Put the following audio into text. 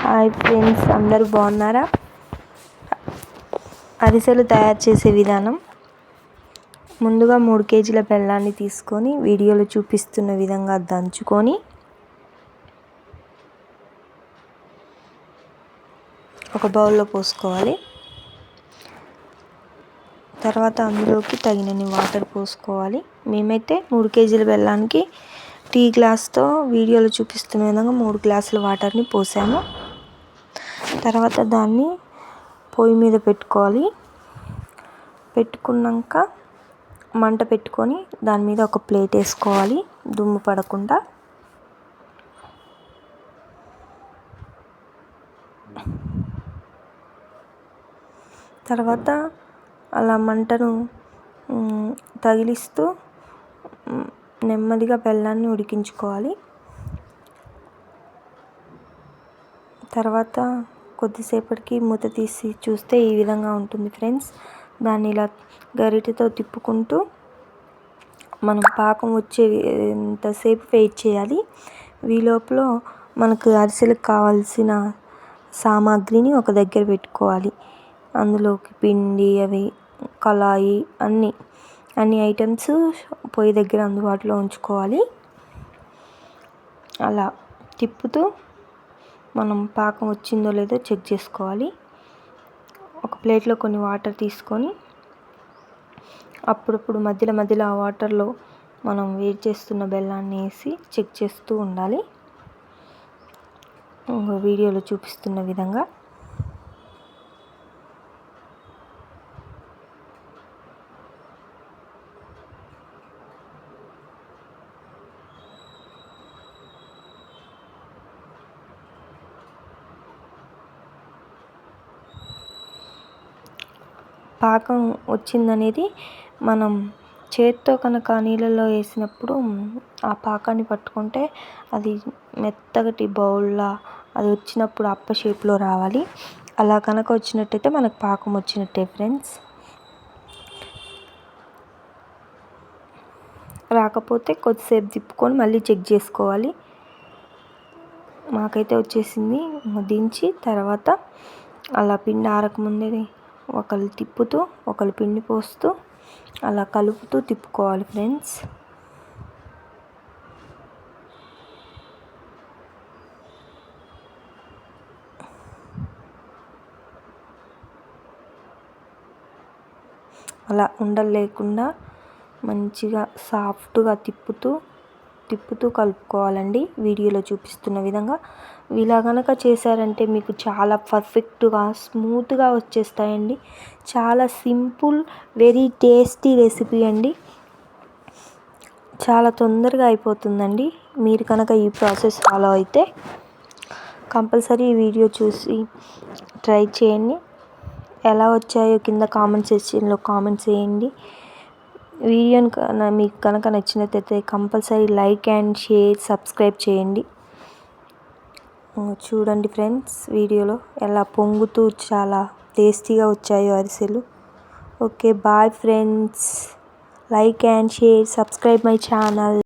Hi friends, అందరూ బాగున్నారా? అరిసెలు తయారు చేసే విధానం. ముందుగా 3 కేజీల బెల్లాన్ని తీసుకొని వీడియోలో చూపిస్తున్న విధంగా దంచుకొని ఒక బౌల్లో పోసుకోవాలి. తర్వాత అందులోకి తగినన్ని వాటర్ పోసుకోవాలి. మేమైతే 3 కేజీల బెల్లానికి టీ గ్లాస్తో వీడియోలో చూపిస్తున్న విధంగా 3 గ్లాసుల వాటర్ని పోసాము. తర్వాత దాన్ని పొయ్యి మీద పెట్టుకోవాలి. పెట్టుకున్నాక మంట పెట్టుకొని దాని మీద ఒక ప్లేట్ వేసుకోవాలి, దుమ్ము పడకుండా. తర్వాత అలా మంటను తగిలిస్తూ నెమ్మదిగా బెల్లాన్ని ఉడికించుకోవాలి. తర్వాత కొద్దిసేపటికి మూత తీసి చూస్తే ఈ విధంగా ఉంటుంది ఫ్రెండ్స్. దాన్ని ఇలా గరిటెతో తిప్పుకుంటూ మనం పాకం వచ్చేంతసేపు వెయిట్ చేయాలి. ఈ లోపల మనకు అరిసెలకు కావాల్సిన సామాగ్రిని ఒక దగ్గర పెట్టుకోవాలి. అందులోకి పిండి, అవి కళాయి, అన్ని ఐటమ్స్ పొయ్యి దగ్గర అందుబాటులో ఉంచుకోవాలి. అలా తిప్పుతూ మనం పాకం వచ్చిందో లేదో చెక్ చేసుకోవాలి. ఒక ప్లేట్లో కొన్ని వాటర్ తీసుకొని అప్పుడప్పుడు మధ్యలో ఆ వాటర్లో మనం వేడి చేస్తున్న బెల్లాన్ని వేసి చెక్ చేస్తూ ఉండాలి, వీడియోలో చూపిస్తున్న విధంగా. పాకం వచ్చిందనేది మనం చేత్తో కనుక నీళ్ళలో వేసినప్పుడు ఆ పాకాన్ని పట్టుకుంటే అది మెత్తగటి బౌల్లా అది వచ్చినప్పుడు అప్ప షేప్లో రావాలి. అలా కనుక వచ్చినట్టయితే మనకు పాకం వచ్చినట్టే ఫ్రెండ్స్. రాకపోతే కొద్దిసేపు తిప్పుకొని మళ్ళీ చెక్ చేసుకోవాలి. మాకైతే వచ్చేసింది. దించి తర్వాత అలా పిండి ఆరకముందే ఒకళ్ళు తిప్పుతూ ఒకళ్ళు పిండి పోస్తూ అలా కలుపుతూ తిప్పుకోవాలి ఫ్రెండ్స్. అలా ఉండలు లేకుండా మంచిగా సాఫ్ట్గా తిప్పుతూ కలుపుకోవాలండి, వీడియోలో చూపిస్తున్న విధంగా. ఇలా కనుక చేశారంటే మీకు చాలా పర్ఫెక్ట్గా స్మూత్గా వచ్చేస్తాయండి. చాలా సింపుల్, వెరీ టేస్టీ రెసిపీ అండి. చాలా తొందరగా అయిపోతుందండి. మీరు కనుక ఈ ప్రాసెస్ ఫాలో అయితే కంపల్సరీ ఈ వీడియో చూసి ట్రై చేయండి. ఎలా వచ్చాయో కింద కామెంట్ సెక్షన్లో కామెంట్ చేయండి. వీడియోని మీకు కనుక నచ్చినట్లయితే compulsory like and share, subscribe చేయండి. చూడండి ఫ్రెండ్స్, వీడియోలో ఎలా పొంగుతూ చాలా టేస్టీగా వచ్చాయో అరిసెలు. Okay, bye friends. Like and share, subscribe my channel.